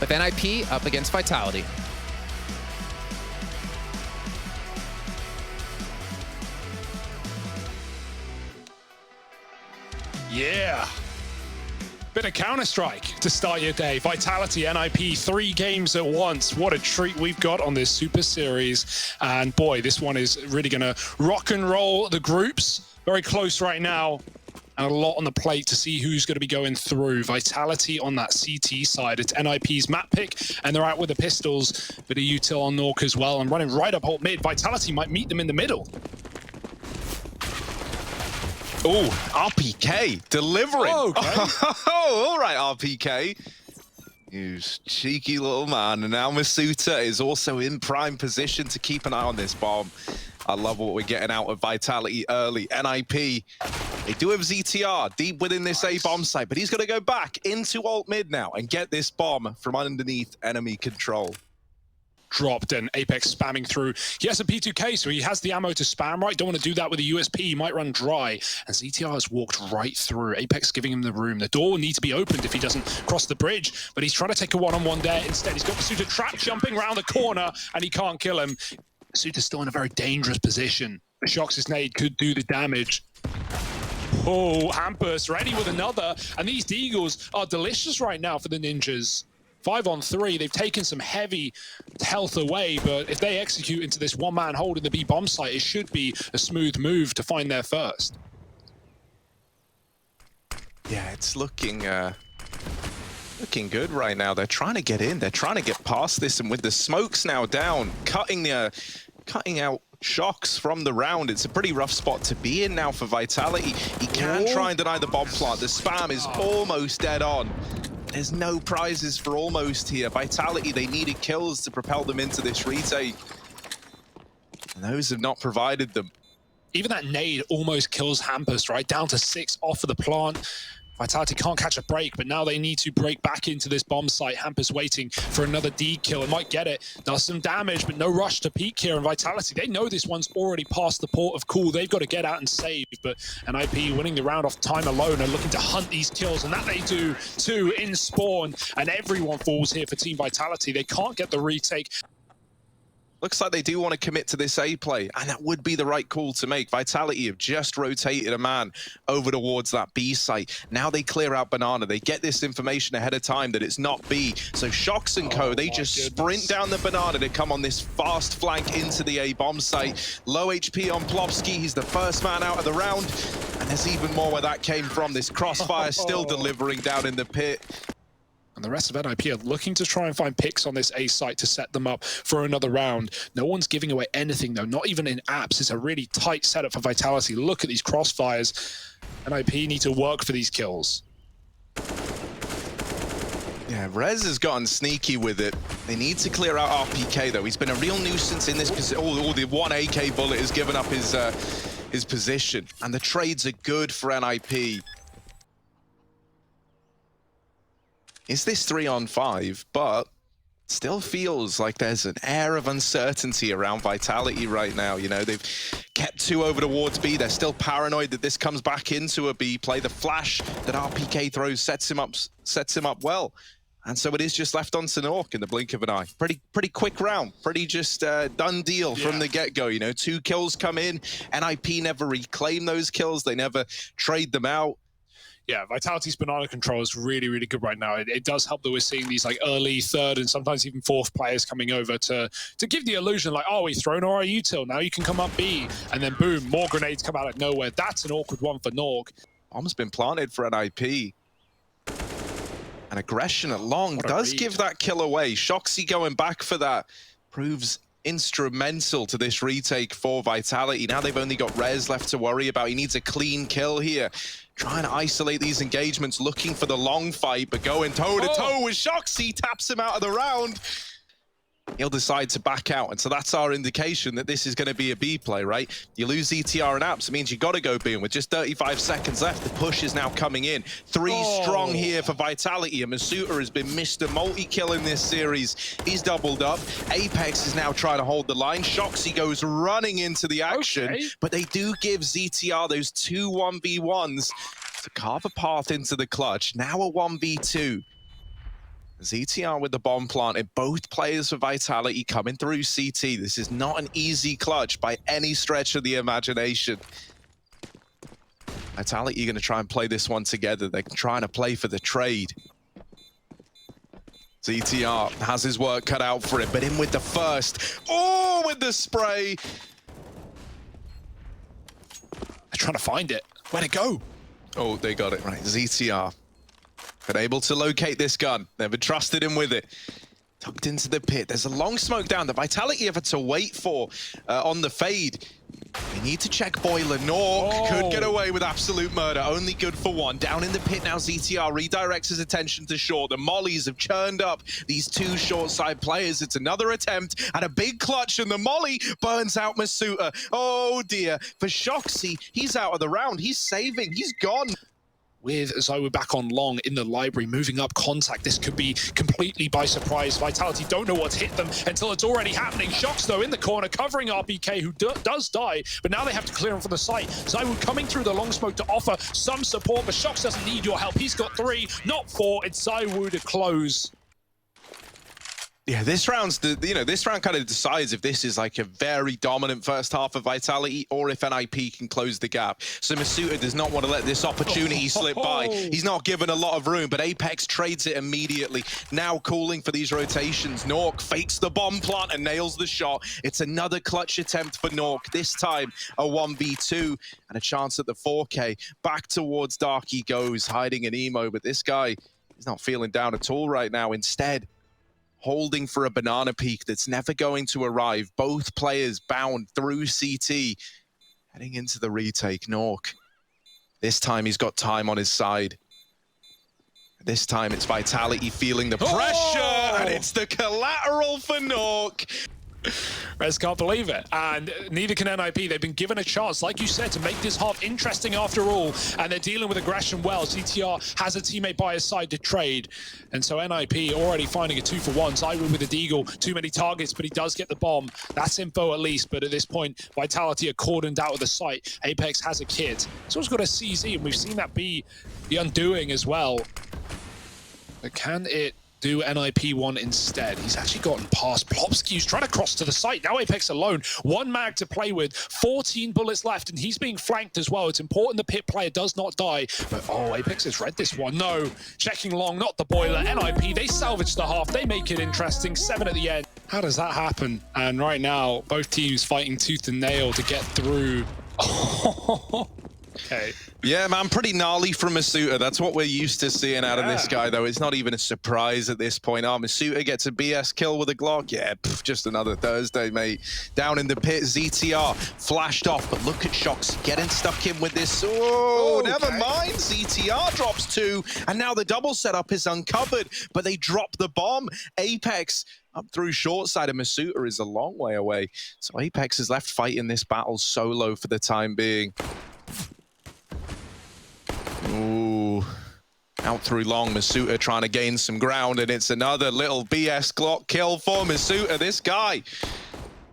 with NIP up against Vitality. Yeah. Bit of Counter-Strike to start your day. Vitality, NIP, 3 games at once. What a treat we've got on this Super Series. And boy, this one is really going to rock and roll the groups. Very close right now. And a lot on the plate to see who's going to be going through. Vitality on that CT side. It's NIP's map pick, and they're out with the pistols. Bit of util on Nork as well, and running right up alt mid. Vitality might meet them in the middle. Oh, RPK delivering. Oh, okay. Oh, all right, RPK. You cheeky little man. And now Masuta is also in prime position to keep an eye on this bomb. I love what we're getting out of Vitality early. NIP, they do have ZTR deep within this A bomb site, but he's going to go back into alt mid now and get this bomb from underneath enemy control. Dropped and Apex spamming through. He has a P2K, so he has the ammo to spam, right? Don't want to do that with a USP. He might run dry. And ZTR has walked right through. Apex giving him the room. The door will need to be opened if he doesn't cross the bridge, but he's trying to take a one-on-one there. Instead, he's got Masuta trap jumping around the corner, and he can't kill him. Masuta's still in a very dangerous position. Shox's nade could do the damage. Oh, Hampus ready with another. And these Deagles are delicious right now for the Ninjas. 5-on-3, they've taken some heavy health away, but if they execute into this one-man hold in the B bomb site, it should be a smooth move to find their first. Yeah, it's looking good right now. They're trying to get in. They're trying to get past this, and with the smokes now down, cutting out Shox from the round. It's a pretty rough spot to be in now for Vitality. He can try and deny the bomb plant. The spam is almost dead on. There's no prizes for almost here. Vitality, they needed kills to propel them into this retake. And those have not provided them. Even that nade almost kills Hampus, right? Down to 6 off of the plant. Vitality can't catch a break, but now they need to break back into this bomb site. Hampus waiting for another D kill and might get it. Does some damage, but no rush to peek here. And Vitality, they know this one's already past the port of call. They've got to get out and save, but NIP winning the round off time alone and looking to hunt these kills, and that they do too in spawn. And everyone falls here for Team Vitality. They can't get the retake. Looks like they do want to commit to this A play, and that would be the right call to make. Vitality have just rotated a man over towards that B site. Now they clear out Banana. They get this information ahead of time that it's not B. So Shox and Co, they just sprint down the Banana to come on this fast flank into the A bomb site. Low HP on Plopsky. He's the first man out of the round. And there's even more where that came from. This crossfire still delivering down in the pit. And the rest of NIP are looking to try and find picks on this A site to set them up for another round. No one's giving away anything, though, not even in apps. It's a really tight setup for Vitality. Look at these crossfires. NIP need to work for these kills. Yeah, Rez has gotten sneaky with it. They need to clear out RPK, though. He's been a real nuisance in this position. Oh, the one AK bullet has given up his position. And the trades are good for NIP. Is this 3-on-5, but still feels like there's an air of uncertainty around Vitality right now. You know, they've kept 2 over towards B. They're still paranoid that this comes back into a B play. The flash that RPK throws sets him up well. And so it is just left on to Nork in the blink of an eye. Pretty quick round. Pretty just done deal from the get-go. You know, 2 kills come in. NIP never reclaim those kills. They never trade them out. Yeah, Vitality's banana control is really, really good right now. It does help that we're seeing these like early 3rd and sometimes even 4th players coming over to give the illusion like, oh, we've thrown our util, now you can come up B. And then boom, more grenades come out of nowhere. That's an awkward one for Norg. Bomb's been planted for NIP. And aggression at long does give that kill away. Shoxy going back for that proves instrumental to this retake for Vitality. Now they've only got Rez left to worry about. He needs a clean kill here. Trying to isolate these engagements, looking for the long fight, but going toe-to-toe with Shoxy, taps him out of the round. He'll decide to back out, and so that's our indication that this is going to be a B play, right? You lose ETR and apps, it means you got to go B, and with just 35 seconds left, the push is now coming in. 3 strong here for Vitality, and Masuta has been Mr. Multi-kill in this series. He's doubled up. Apex is now trying to hold the line. Shoxy goes running into the action, but they do give ZTR those 2 1v1s to carve a path into the clutch. Now a 1v2. ZTR with the bomb planted, both players for Vitality coming through CT. This is not an easy clutch by any stretch of the imagination. Vitality are going to try and play this one together. They're trying to play for the trade. ZTR has his work cut out for it, but in with the first. Oh, with the spray. They're trying to find it. Where'd it go? Oh, they got it right. ZTR. Been able to locate this gun. Never trusted him with it. Tucked into the pit. There's a long smoke down. The Vitality have had to wait for on the fade. They need to check Boiler. Nork could get away with absolute murder. Only good for one. Down in the pit now, ZTR redirects his attention to short. The mollies have churned up these two short side players. It's another attempt at a big clutch, and the molly burns out Masuta. Oh dear. For Shoxy, he's out of the round. He's saving. He's gone. With Zywu back on long in the library, moving up contact. This could be completely by surprise. Vitality don't know what's hit them until it's already happening. Shox, though, in the corner, covering RBK, who does die, but now they have to clear him from the site. Zywu coming through the long smoke to offer some support, but Shox doesn't need your help. He's got 3, not 4. It's Zywu to close. Yeah, this round's this round kind of decides if this is like a very dominant first half of Vitality or if NIP can close the gap. So Masuta does not want to let this opportunity slip by. He's not given a lot of room, but Apex trades it immediately. Now calling for these rotations. Nork fakes the bomb plant and nails the shot. It's another clutch attempt for Nork. This time a 1v2 and a chance at the 4K. Back towards Dark he goes, hiding an emo, but this guy is not feeling down at all right now. Instead, holding for a banana peak that's never going to arrive. Both players bound through CT. Heading into the retake, Nork. This time he's got time on his side. This time it's Vitality feeling the pressure, and it's the collateral for Nork. Rez can't believe it, and neither can NIP. They've been given a chance, like you said, to make this half interesting after all, and they're dealing with aggression well. ZTR has a teammate by his side to trade, and so NIP already finding a 2-for-1. Zywu with a deagle, too many targets, but he does get the bomb. That's info at least, but at this point, Vitality are cordoned out of the site. Apex has a kit. It's also got a CZ, and we've seen that be the undoing as well. But can it do NIP one instead? He's actually gotten past Plopsky, who's trying to cross to the site. Now Apex alone, 1 mag to play with, 14 bullets left, and he's being flanked as well. It's important the pit player does not die, but oh, Apex has read this one. No, checking long, not the boiler. NIP, they salvage the half, they make it interesting. 7 at the end. How does that happen? And right now, both teams fighting tooth and nail to get through. Okay. Yeah, man, pretty gnarly from Masuta. That's what we're used to seeing out of this guy, though. It's not even a surprise at this point. Masuta gets a BS kill with a Glock. Yeah, just another Thursday, mate. Down in the pit, ZTR flashed off, but look at Shox getting stuck in with this. Oh, never mind. ZTR drops 2, and now the double setup is uncovered, but they drop the bomb. Apex up through short side, and Masuta is a long way away. So Apex is left fighting this battle solo for the time being. Ooh, out through long, Masuta trying to gain some ground, and it's another little BS Glock kill for Masuta. This guy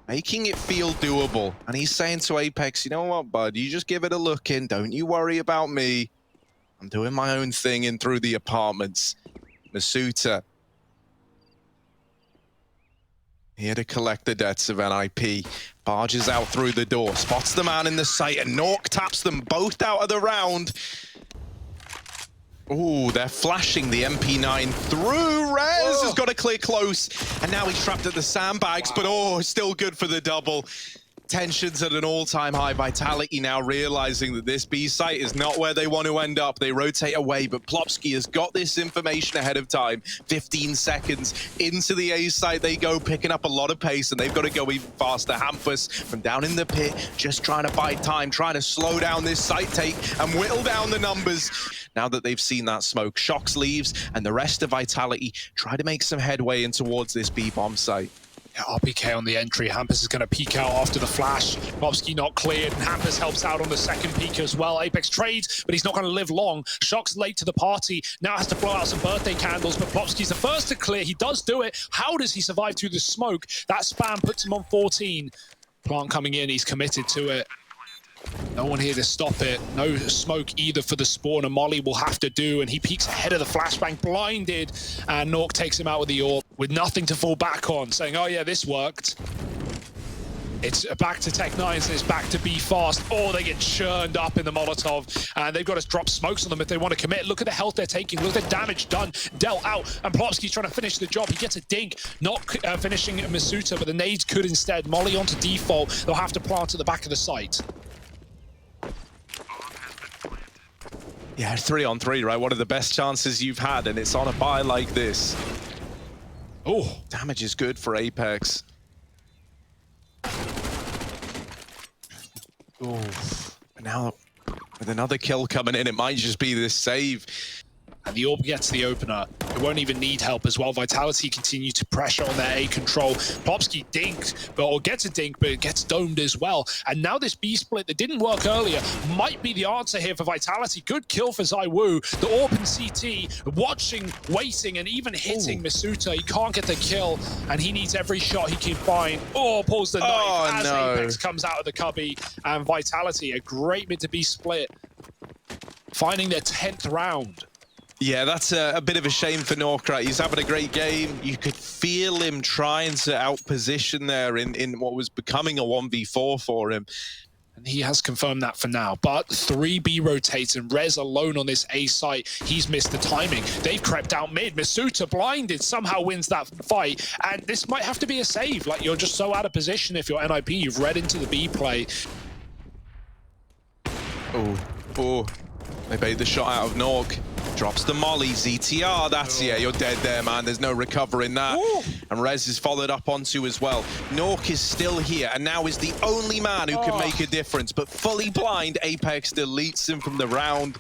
making it feel doable, and he's saying to Apex, you know what, bud, you just give it a look in, don't you worry about me. I'm doing my own thing in through the apartments. Masuta here to collect the debts of NIP. Barges out through the door, spots the man in the site, and Nork taps them both out of the round. Ooh, they're flashing the MP9 through. Rez has got to clear close, and now he's trapped at the sandbags, but oh, still good for the double. Tensions at an all-time high. Vitality now realizing that this B site is not where they want to end up. They rotate away, but Plopsky has got this information ahead of time. 15 seconds into the A site they go, picking up a lot of pace, and they've got to go even faster. Hampus from down in the pit, just trying to buy time, trying to slow down this site take and whittle down the numbers. Now that they've seen that smoke, Shox leaves, and the rest of Vitality try to make some headway in towards this B-bomb site. Yeah, RPK on the entry. Hampus is going to peek out after the flash. Plopsky not cleared, and Hampus helps out on the second peek as well. Apex trades, but he's not going to live long. Shox late to the party. Now has to blow out some birthday candles, but Plopsky's the first to clear. He does do it. How does he survive through the smoke? That spam puts him on 14. Plant coming in, he's committed to it. No one here to stop it. No smoke either for the spawn, and Molly will have to do, and he peeks ahead of the flashbang, blinded, and Nork takes him out with the AWP with nothing to fall back on, saying, oh yeah, this worked. It's back to Tech 9s, and it's back to be fast. Oh, they get churned up in the Molotov, and they've got to drop smokes on them if they want to commit. Look at the health they're taking. Look at the damage done, dealt out, and Plopsky's trying to finish the job. He gets a dink, not finishing Masuta, but the nades could instead. Molly onto default. They'll have to plant at the back of the site. Yeah, 3-on-3, right? One of the best chances you've had, and it's on a buy like this. Oh, damage is good for Apex. Oh, now with another kill coming in, it might just be this save. And the AWP gets the opener. It won't even need help as well. Vitality continue to pressure on their A control. Plopsky dinked, or gets a dink, but it gets domed as well. And now this B split that didn't work earlier might be the answer here for Vitality. Good kill for ZywOo. The AWP and CT watching, waiting, and even hitting Masuta. He can't get the kill, and he needs every shot he can find. Oh, pulls the knife as Apex comes out of the cubby. And Vitality, a great mid to B split, finding their 10th round. Yeah, that's a bit of a shame for Nork, right? He's having a great game. You could feel him trying to outposition there in what was becoming a 1v4 for him. And he has confirmed that for now. But 3B rotates, and Rez alone on this A site. He's missed the timing. They've crept out mid. Masuta blinded, somehow wins that fight. And this might have to be a save. Like, you're just so out of position if you're NIP. You've read into the B play. Oh. They bait the shot out of Nork. Drops the molly, ZTR, that's, yeah, you're dead there, man. There's no recovering that. Ooh. And Rez is followed up onto as well. Nork is still here, and now is the only man who can make a difference. But fully blind, Apex deletes him from the round.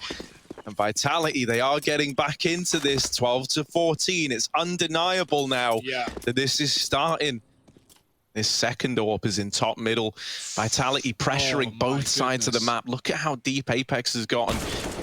And Vitality, they are getting back into this 12-14. It's undeniable now that this is starting. This second AWP is in top middle. Vitality pressuring both sides of the map. Look at how deep Apex has gotten.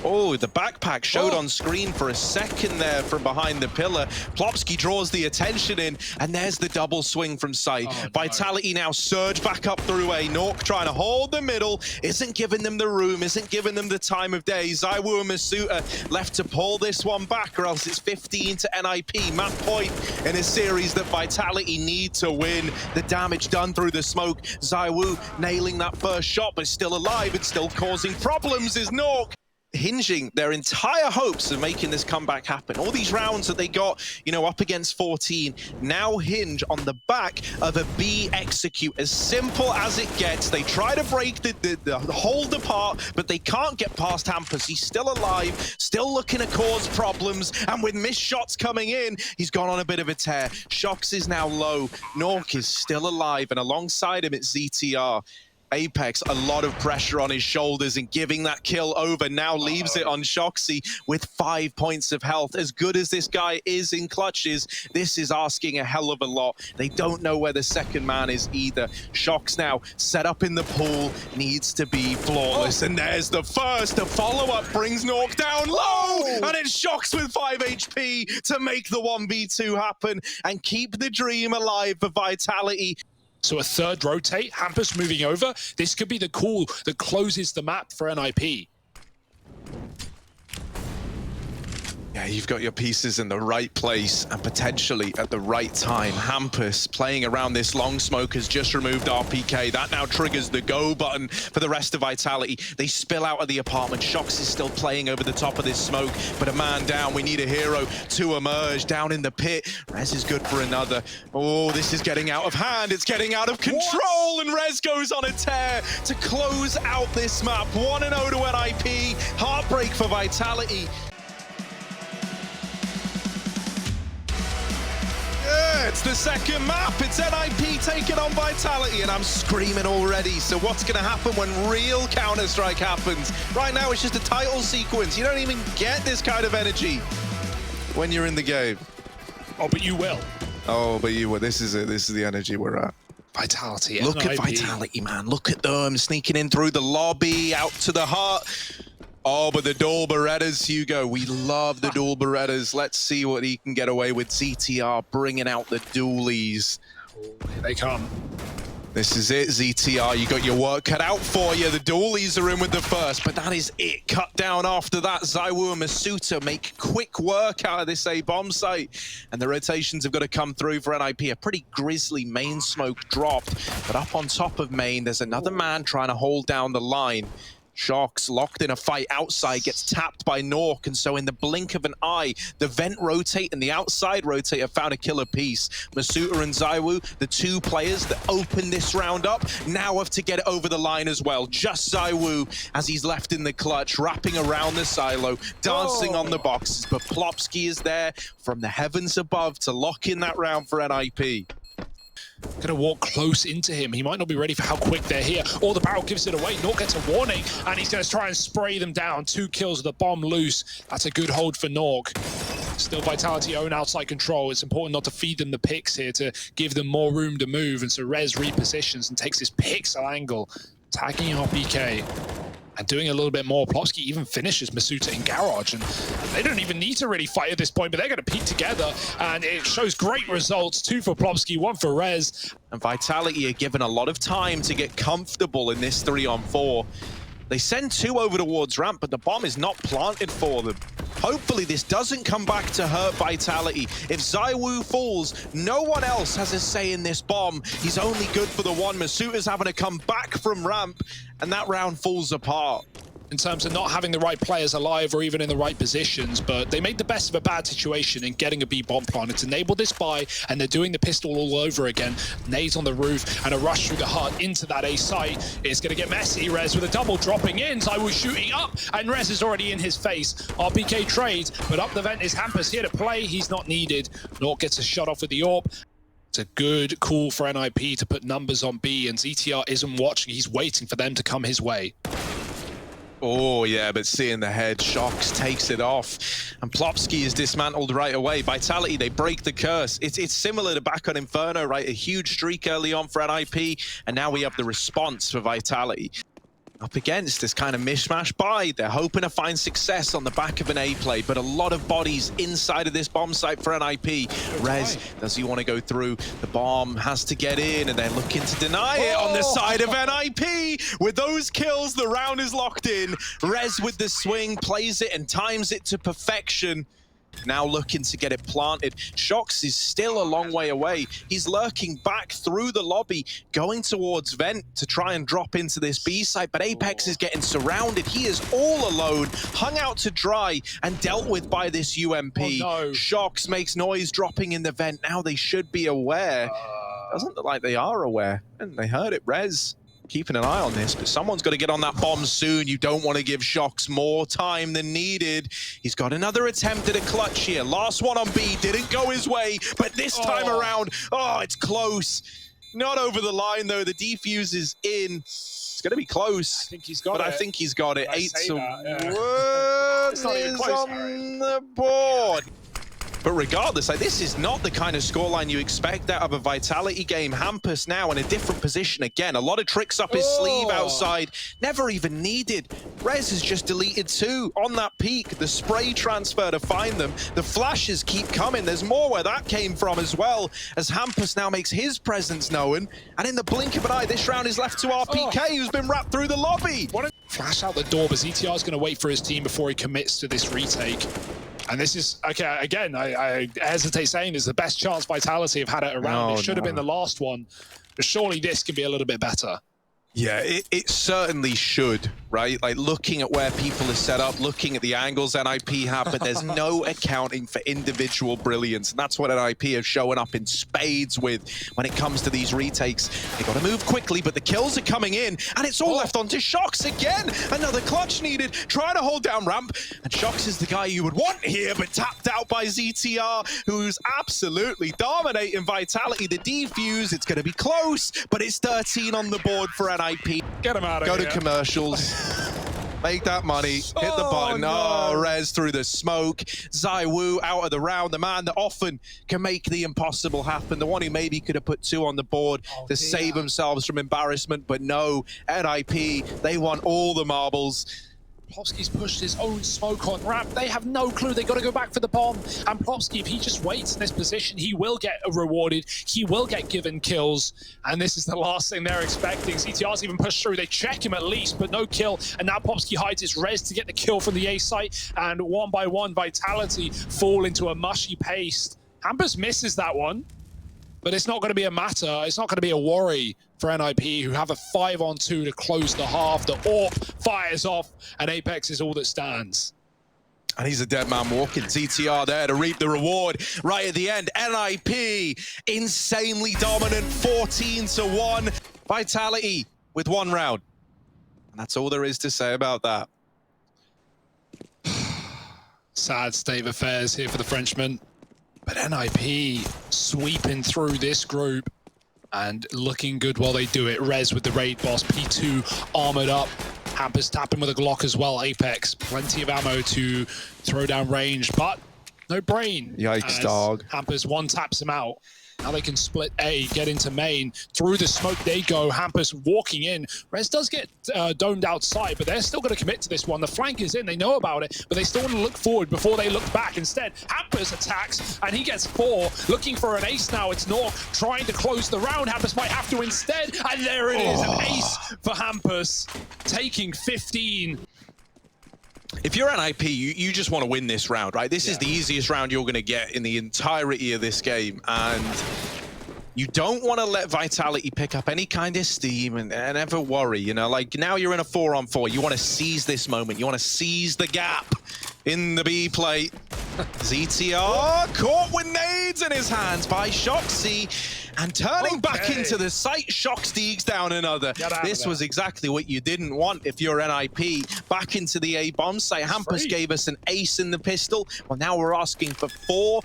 Oh, the backpack showed on screen for a second there from behind the pillar. Plopsky draws the attention in, and there's the double swing from sight. Vitality now surge back up through A. Nork trying to hold the middle, isn't giving them the room, isn't giving them the time of day. ZywOo and Masuta left to pull this one back, or else it's 15 to NIP. Map point in a series that Vitality need to win. The damage done through the smoke. ZywOo nailing that first shot, but still alive and still causing problems is Nork. Hinging their entire hopes of making this comeback happen. All these rounds that they got, you know, up against 14, now hinge on the back of a B execute. As simple as it gets. They try to break the hold apart, but they can't get past Hampus. He's still alive, still looking to cause problems, and with missed shots coming in, he's gone on a bit of a tear. Shox is now low. Nork is still alive, and alongside him, it's ZTR. Apex, a lot of pressure on his shoulders, and giving that kill over now leaves it on Shoxy with 5 points of health. As good as this guy is in clutches, this is asking a hell of a lot. They don't know where the second man is either. Shox now set up in the pool, needs to be flawless, and there's the first. The follow-up brings Nork down low, and it's Shox with 5 HP to make the 1v2 happen and keep the dream alive for Vitality. So a third rotate, Hampus moving over. This could be the call that closes the map for NIP. Yeah, you've got your pieces in the right place and potentially at the right time. Hampus playing around this long smoke has just removed RPK. That now triggers the go button for the rest of Vitality. They spill out of the apartment. Shox is still playing over the top of this smoke, but a man down. We need a hero to emerge down in the pit. Rez is good for another. Oh, this is getting out of hand. It's getting out of control, and Rez goes on a tear to close out this map. 1-0 to NIP. Heartbreak for Vitality. It's the second map. It's NIP taking on Vitality, and I'm screaming already. So what's going to happen when real Counter-Strike happens? Right now, it's just a title sequence. You don't even get this kind of energy when you're in the game. Oh, but you will. Oh, but you will. This is it. This is the energy we're at. Vitality. Look NIP. at Vitality, man. Look at them sneaking in through the lobby, out to the heart. Oh, but the dual Berettas, Hugo. We love the dual Berettas. Let's see what he can get away with. ZTR bringing out the dualies. Oh, here they come. This is it, ZTR. You got your work cut out for you. The dualies are in with the first, but that is it. Cut down after that. ZywOo and Masuta make quick work out of this A bomb site, and the rotations have got to come through for NIP. A pretty grisly main smoke dropped, but up on top of main, there's another man trying to hold down the line. Shox locked in a fight outside, gets tapped by Nork, and so in the blink of an eye, the vent rotate and the outside rotate have found a killer piece. Masuta and ZywOo, the two players that open this round up, now have to get it over the line as well. Just ZywOo, as he's left in the clutch, wrapping around the silo, dancing on the boxes, but Plopsky is there from the heavens above to lock in that round for NIP. Gonna walk close into him. He might not be ready for how quick they're here. Or the barrel gives it away. Nork gets a warning, and he's gonna try and spray them down. 2 kills with the bomb loose. That's a good hold for Nork. Still Vitality own outside control. It's important not to feed them the picks here to give them more room to move. And so Rez repositions and takes this pixel angle, tagging our PK. And doing a little bit more. Plopsky even finishes Masuta in garage, and they don't even need to really fight at this point, but they're going to peek together, and it shows great results. 2 for Plopsky, 1 for Rez. And Vitality are given a lot of time to get comfortable in this 3-on-4. They send 2 over towards ramp, but the bomb is not planted for them. Hopefully this doesn't come back to hurt Vitality. If ZywOo falls, no one else has a say in this bomb. He's only good for the one. Masuta's having to come back from ramp, and that round falls apart. In terms of not having the right players alive or even in the right positions, but they made the best of a bad situation in getting a B bomb plant. It's enabled this buy, and they're doing the pistol all over again. Nades on the roof and a rush through the hut into that A site. It's going to get messy. Rez with a double dropping in. ZywOo shooting up, and Rez is already in his face. RPK trades, but up the vent is Hampus here to play. He's not needed. Nork gets a shot off with the AWP. It's a good call for NIP to put numbers on B, and ZTR isn't watching. He's waiting for them to come his way. Oh, yeah, but seeing the head, Shox takes it off. And Plopsky is dismantled right away. Vitality, they break the curse. It's similar to back on Inferno, right? A huge streak early on for NIP, and now we have the response for Vitality. Up against this kind of mishmash buy. They're hoping to find success on the back of an A play, but a lot of bodies inside of this bomb site for NIP. Rez, does he want to go through? The bomb has to get in, and they're looking to deny it on the side of NIP. With those kills, the round is locked in. Rez with the swing, plays it and times it to perfection. Now looking to get it planted. Shox is still a long way away. He's lurking back through the lobby, going towards vent to try and drop into this B site, but Apex is getting surrounded. He is all alone, hung out to dry, and dealt with by this UMP. Oh, no. Shox makes noise dropping in the vent. Now they should be aware. Doesn't look like they are aware. And they heard it. Rez keeping an eye on this, but someone's got to get on that bomb soon. You don't want to give Shox more time than needed. He's got another attempt at a clutch here. Last one on B didn't go his way, but this time around, oh, it's close. Not over the line, though. The defuse is in. It's going to be close. I think he's got it. I think he's got it. 8 to 1 is on the board. But regardless, like, this is not the kind of scoreline you expect out of a Vitality game. Hampus now in a different position again. A lot of tricks up his sleeve outside. Never even needed. Rez has just deleted 2 on that peak. The spray transfer to find them. The flashes keep coming. There's more where that came from as well, as Hampus now makes his presence known. And in the blink of an eye, this round is left to RPK, who's been wrapped through the lobby. Flash out the door, but ZTR is going to wait for his team before he commits to this retake. And this is, okay, again, I hesitate saying this is the best chance Vitality have had it around. It should have been the last one, but surely this can be a little bit better. Yeah, it certainly should, right? Like, looking at where people are set up, looking at the angles NIP have, but there's no accounting for individual brilliance. And that's what NIP have showing up in spades with when it comes to these retakes. They got to move quickly, but the kills are coming in, and it's all left onto Shox again. Another clutch needed, trying to hold down ramp. And Shox is the guy you would want here, but tapped out by ZTR, who's absolutely dominating Vitality. The defuse, it's going to be close, but it's 13 on the board for NIP. Get him out of here. Go to commercials. Make that money. Hit the button. No. Oh, Rez through the smoke. ZywOo out of the round. The man that often can make the impossible happen. The one who maybe could have put 2 on the board to save themselves from embarrassment. But no, NIP, they want all the marbles. Plopsky's pushed his own smoke on ramp. They have no clue. They got to go back for the bomb. And Plopsky, if he just waits in this position, he will get rewarded. He will get given kills. And this is the last thing they're expecting. CTR's even pushed through. They check him at least, but no kill. And now Plopsky hides his res to get the kill from the A site. And one by one, Vitality fall into a mushy paste. Hampus misses that one. But it's not going to be a matter. It's not going to be a worry for NIP, who have a 5-on-2 to close the half. The AWP fires off, and Apex is all that stands. And he's a dead man walking. ZTR there to reap the reward right at the end. NIP, insanely dominant, 14-1. Vitality with 1 round. And that's all there is to say about that. Sad state of affairs here for the Frenchman. But NIP sweeping through this group and looking good while they do it. Rez with the raid boss, P2 armored up. Hampus tapping with a Glock as well. Apex, plenty of ammo to throw down range, but no brain. Yikes, dog. Hampus one taps him out. Now they can split A, get into main. Through the smoke they go. Hampus walking in. Rez does get domed outside, but they're still going to commit to this one. The flank is in. They know about it, but they still want to look forward before they look back. Instead, Hampus attacks, and he gets 4. Looking for an ace now. It's Nork trying to close the round. Hampus might have to instead, and there it is. An ace for Hampus, taking 15. If you're NIP, you just want to win this round, right? This is the easiest round you're going to get in the entirety of this game. And you don't want to let Vitality pick up any kind of steam and ever worry, you know? Like, now you're in a 4-on-4. You want to seize this moment. You want to seize the gap in the B plate. ZTR caught with nades in his hands by Shoxy. And turning back into the site, Shox digs down another. This was exactly what you didn't want if you're NIP. Back into the A bomb site. Hampus gave us an ace in the pistol. Well, now we're asking for 4.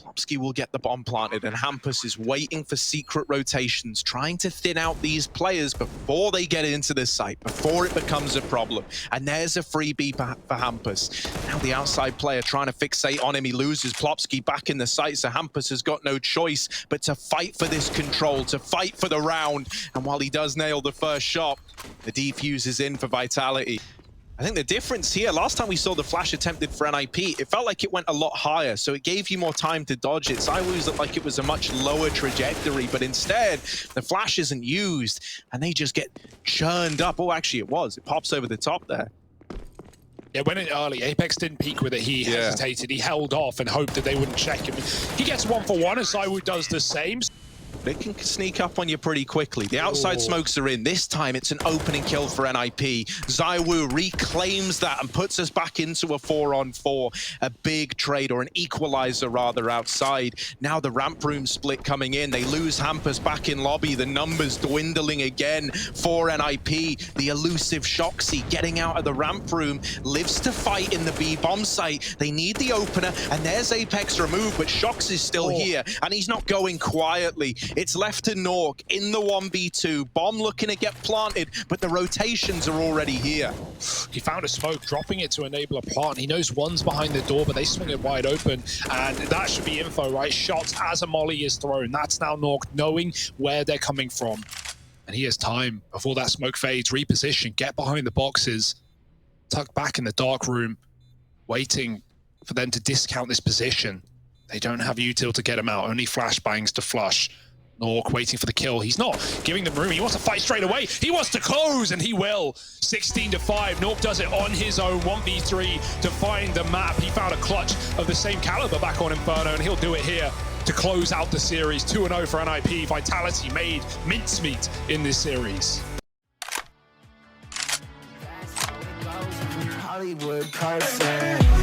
Plopsky will get the bomb planted, and Hampus is waiting for secret rotations, trying to thin out these players before they get into the site, before it becomes a problem. And there's a freebie for Hampus. Now the outside player trying to fixate on him. He loses Plopsky back in the site, so Hampus has got no choice but to fight for this control, to fight for the round. And while he does nail the first shot, the defuse is in for Vitality. I think the difference here, last time we saw the flash attempted for NIP, it felt like it went a lot higher, so it gave you more time to dodge it. Zywoo's looked like it was a much lower trajectory, but instead, the flash isn't used, and they just get churned up. Oh, actually, it was. It pops over the top there. Yeah, went in early. Apex didn't peek with it. He hesitated. He held off and hoped that they wouldn't check him. He gets 1 for 1, and Zywoo does the same. They can sneak up on you pretty quickly. The outside smokes are in. This time, it's an opening kill for NIP. Zywoo reclaims that and puts us back into a 4-on-4. A big trade, or an equalizer, rather, outside. Now the ramp room split coming in. They lose Hampus back in lobby. The numbers dwindling again for NIP. The elusive Shoxy getting out of the ramp room. Lives to fight in the B bomb site. They need the opener, and there's Apex removed, but Shox is still here, and he's not going quietly. It's left to Nork in the 1v2. Bomb looking to get planted, but the rotations are already here. He found a smoke, dropping it to enable a plant. He knows one's behind the door, but they swing it wide open. And that should be info, right? Shots as a molly is thrown. That's now Nork knowing where they're coming from. And he has time before that smoke fades. Reposition, get behind the boxes. Tuck back in the dark room, waiting for them to discount this position. They don't have util to get him out, only flashbangs to flush. Nork waiting for the kill. He's not giving them room. He wants to fight straight away. He wants to close, and he will. 16-5. Nork does it on his own. 1v3 to find the map. He found a clutch of the same caliber back on Inferno, and he'll do it here to close out the series. 2-0 for NIP. Vitality made mincemeat in this series. Hollywood person.